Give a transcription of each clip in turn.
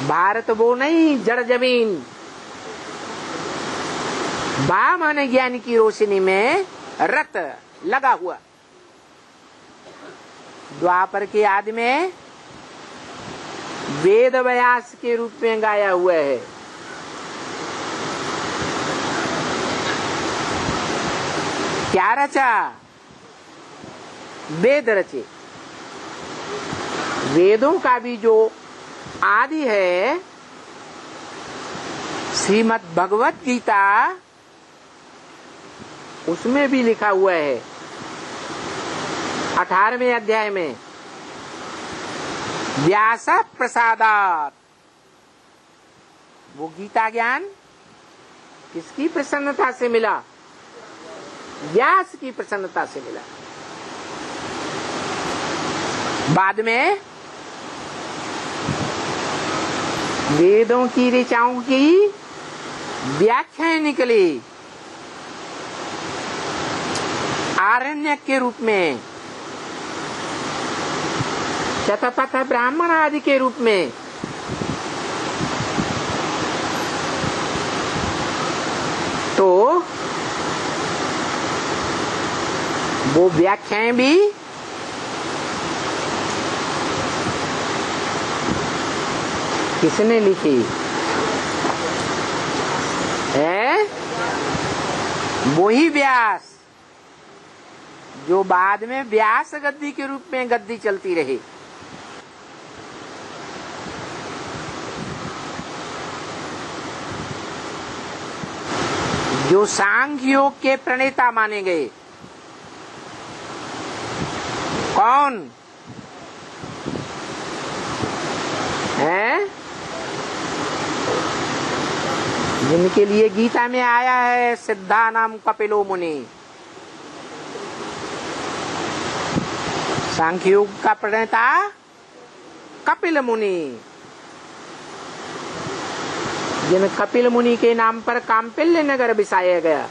भारत वो नहीं जड़ जमीन। बा माने ज्ञान की रोशनी में रत लगा हुआ। द्वापर के आदि में वेद व्यास के रूप में गाया हुआ है। क्या रचा? वेद रचे। वेदों का भी जो आदि है, श्रीमद् भगवत गीता, उसमें भी लिखा हुआ है 18वें अध्याय में, व्यास प्रसादात। वो गीता ज्ञान किसकी प्रसन्नता से मिला? व्यास की प्रसन्नता से मिला। बाद में वेदों की ऋचाओं की व्याख्याएं निकली आरण्यक के रूप में, शतपथ ब्राह्मण आदि के रूप में। तो वो व्याख्याएं भी किसने लिखी है? वही व्यास जो बाद में व्यास गद्दी के रूप में गद्दी चलती रही। जो सांख्य योग के प्रणेता माने गए। कौन है? जिनके लिए गीता में आया है सिद्धा नाम कपिलो मुनि। सांख्य योग का प्रणेता कपिल मुनि। जिन कपिल मुनि के नाम पर काम्पिल्य नगर बसाया गया।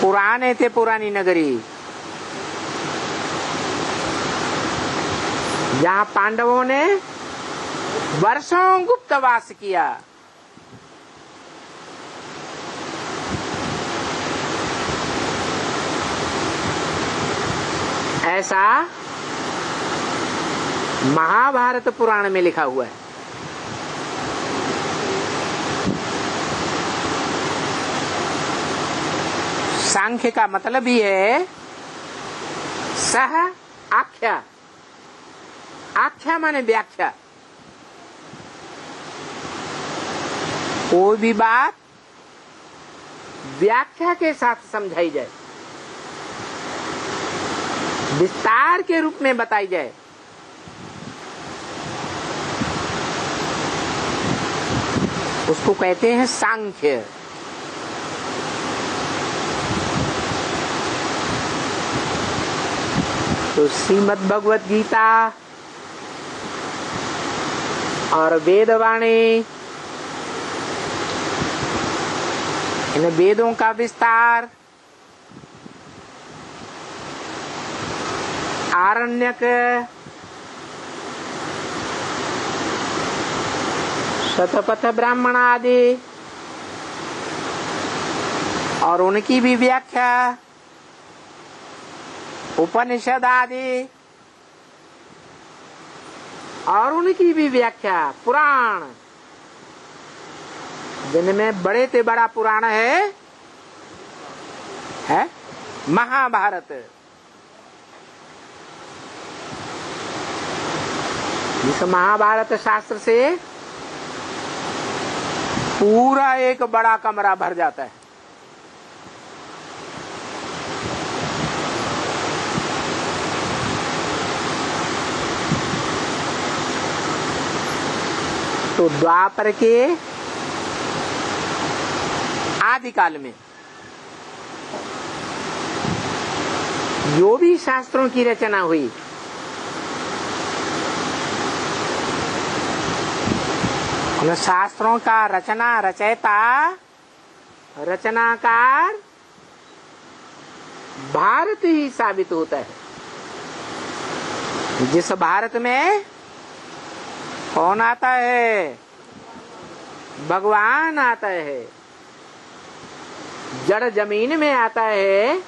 पुराने थे पुरानी नगरी, जहाँ पांडवों ने वर्षों गुप्तवास किया। ऐसा महाभारत पुराण में लिखा हुआ है। सांख्य का मतलब ही है सह आख्या। आख्या माने व्याख्या। कोई भी बात व्याख्या के साथ समझाई जाए, विस्तार के रूप में बताई जाए, उसको कहते हैं सांख्य। तो श्रीमद् भगवत गीता और वेदवाणी, इन वेदों का विस्तार, आरण्यक, शतपथ ब्राह्मण आदि और उनकी भी व्याख्या, उपनिषद आदि और उनकी भी व्याख्या, पुराण, जिनमें बड़े से बड़ा पुराण है महाभारत। इस महाभारत शास्त्र से पूरा एक बड़ा कमरा भर जाता है। तो द्वापर के आदिकाल में जो भी शास्त्रों की रचना हुई, उन शास्त्रों का रचयिता, रचनाकार भारत ही साबित होता है। जिस भारत में कौन आता है? भगवान आता है। जड़ जमीन में आता है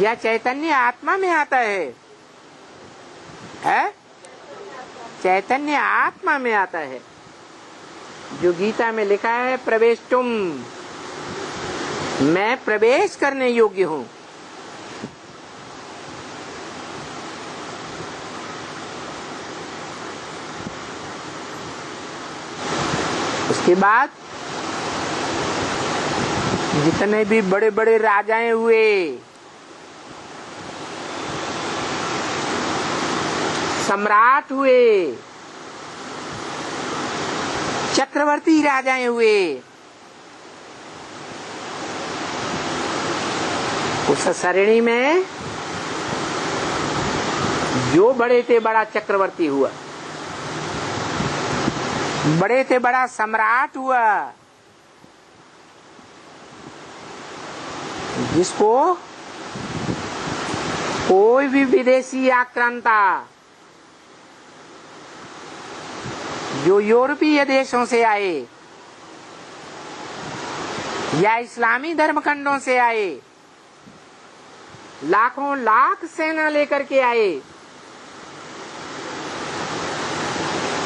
या चैतन्य आत्मा में आता है? चैतन्य आत्मा में आता है। जो गीता में लिखा है, प्रवेश तुम, मैं प्रवेश करने योग्य हूं। उसके बाद जितने भी बड़े बड़े राजाएं हुए, सम्राट हुए, चक्रवर्ती राजाएं हुए, उस श्रेणी में जो बड़े थे बड़ा चक्रवर्ती हुआ, बड़े थे बड़ा सम्राट हुआ, जिसको कोई भी विदेशी आक्रांता, जो यूरोपीय देशों से आए या इस्लामी धर्मखंडों से आए, लाखों लाख सेना लेकर के आए,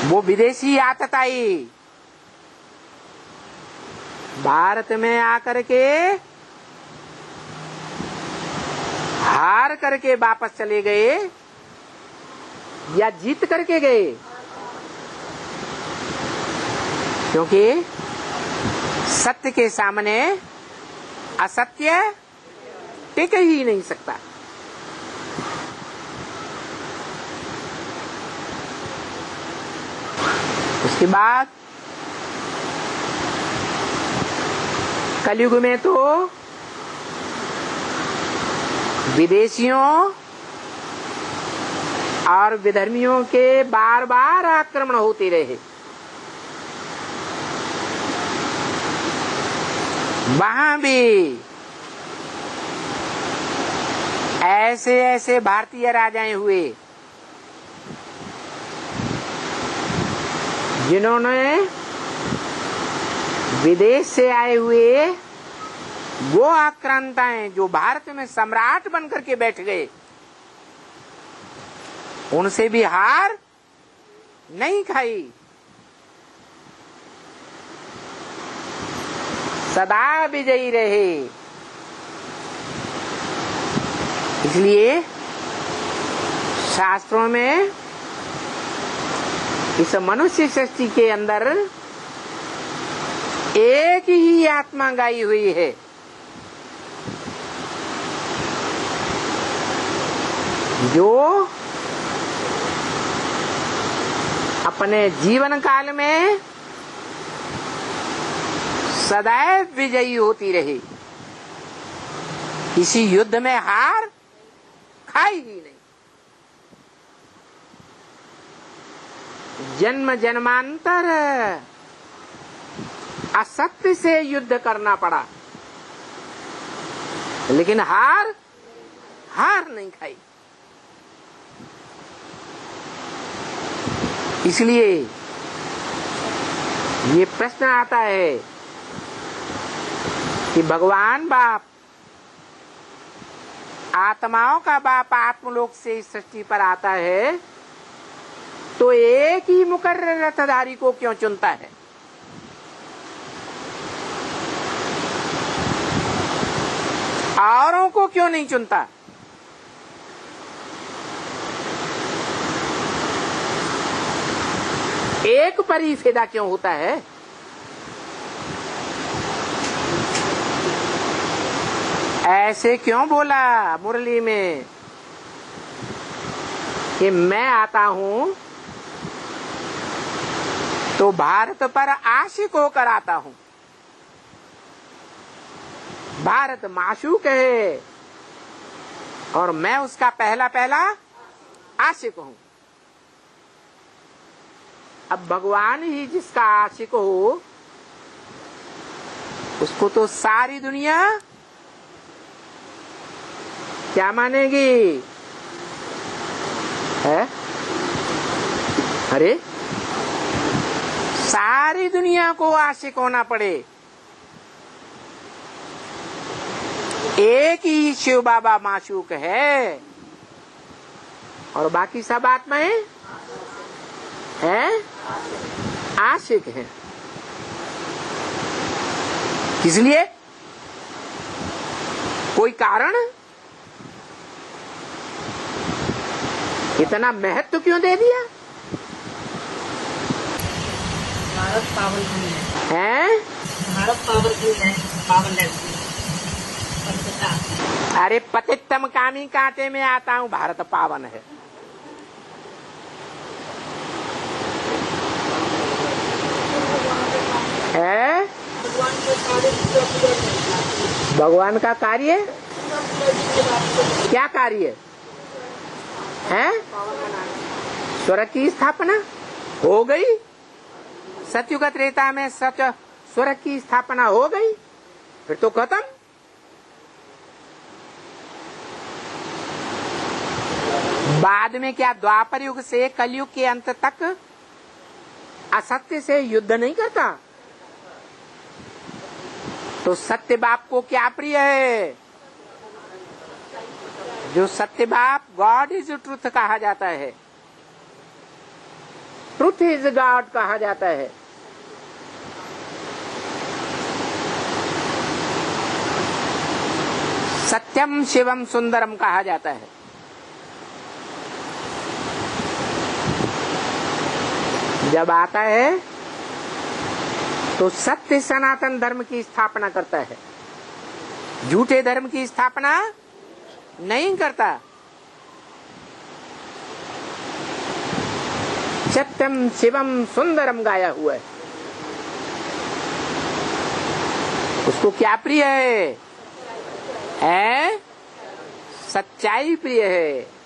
वो विदेशी आतताई भारत में आकर के हार करके वापस चले गए या जीत करके गए, क्योंकि सत्य के सामने असत्य टिक ही नहीं सकता। उसके बाद कलयुग में तो विदेशियों और विधर्मियों के बार बार आक्रमण होते रहे। वहां भी ऐसे ऐसे भारतीय राजाएं हुए जिन्होंने विदेश से आए हुए वो आक्रांताएं जो भारत में सम्राट बनकर के बैठ गए, उनसे भी हार नहीं खाई, सदा विजयी रहे। इसलिए शास्त्रों में इस मनुष्य सृष्टि के अंदर एक ही आत्मा गाई हुई है, जो अपने जीवन काल में सदैव विजयी होती रही, किसी युद्ध में हार खाई ही नहीं। जन्म जन्मांतर असत्य से युद्ध करना पड़ा, लेकिन हार नहीं खाई। इसलिए ये प्रश्न आता है कि भगवान बाप, आत्माओं का बाप आत्मलोक से इस सृष्टि पर आता है तो एक ही मुकर्रर रथधारी को क्यों चुनता है? औरों को क्यों नहीं चुनता? एक पर ही फिदा क्यों होता है? ऐसे क्यों बोला मुरली में कि मैं आता हूं तो भारत पर आशिक होकर आता हूं। भारत माशूक है और मैं उसका पहला आशिक हूं। अब भगवान ही जिसका आशिक हो, उसको तो सारी दुनिया क्या मानेगी? है अरे सारी दुनिया को आशिक होना पड़े, एक ही शिव बाबा माशूक है और बाकी सब आत्माएं हैं आशिक हैं। किस लिए? कोई कारण? इतना महत्व क्यों दे दिया? भारत पावन है भारत पावन है, पावन धरती। अरे पतितम कामी कांटे में आता हूँ, भारत पावन है। भगवान का कार्य क्या कार्य है? स्वर्ग की स्थापना हो गई। सतयुग त्रेता में सच स्वर्ग की स्थापना हो गई, फिर तो खत्म। बाद में क्या द्वापर युग से कलयुग के अंत तक असत्य से युद्ध नहीं करता? तो सत्य बाप को क्या प्रिय है? जो सत्य बाप गॉड इज ट्रुथ कहा जाता है, ट्रुथ इज गॉड कहा जाता है। सत्यम शिवम सुंदरम कहा जाता है। जब आता है तो सत्य सनातन धर्म की स्थापना करता है, झूठे धर्म की स्थापना नहीं करता। सत्यम शिवम सुंदरम गाया हुआ है। उसको क्या प्रिय है? सच्चाई प्रिय है।